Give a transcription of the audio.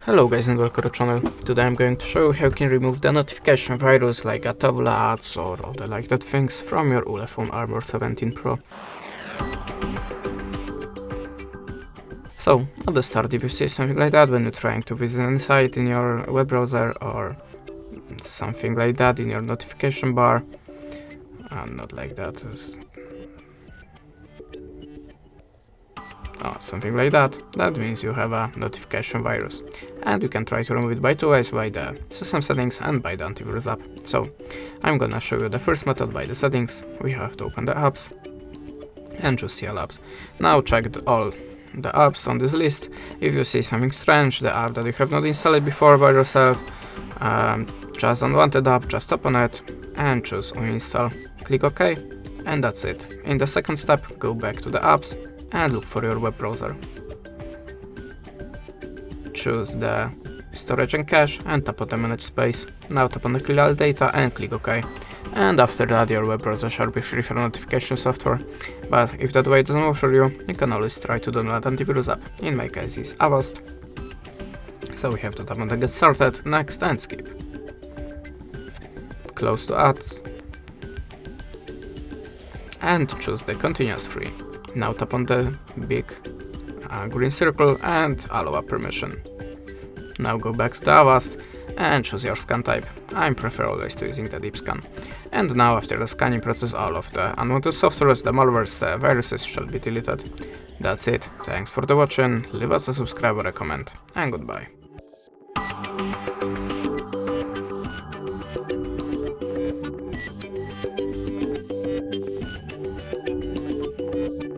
Hello guys and welcome to the channel. Today I'm going to show you how you can remove the notification virus like a tabula ads or other like that things from your ULEFONE Armor 17 Pro. So at the start, if you see something like that when you're trying to visit any site in your web browser or something like that in your notification bar, not like that, something like that, that means you have a notification virus. And you can try to remove it by two ways, by the system settings and by the Antivirus app. So I'm gonna show you the first method by the settings. We have to open the apps and choose CL apps. Now check all the apps on this list. If you see something strange, the app that you have not installed before by yourself, just unwanted app, just open it and choose uninstall. Click OK, and that's it. In the second step, go back to the apps and look for your web browser. Choose the storage and cache and tap on the manage space. Now tap on the clear all data and click OK. And after that your web browser shall be free from notification software. But if that way doesn't work for you, you can always try to download Antivirus app. In my case it's Avast. So we have to tap on the get started, next and skip. Close to ads. And choose the continuous free. Now tap on the big green circle and allow permission. Now go back to the Avast and choose your scan type. I prefer always to using the deep scan. And now after the scanning process, all of the unwanted softwares, the malwares, viruses shall be deleted. That's it. Thanks for the watching, leave us a subscribe or a comment, and goodbye.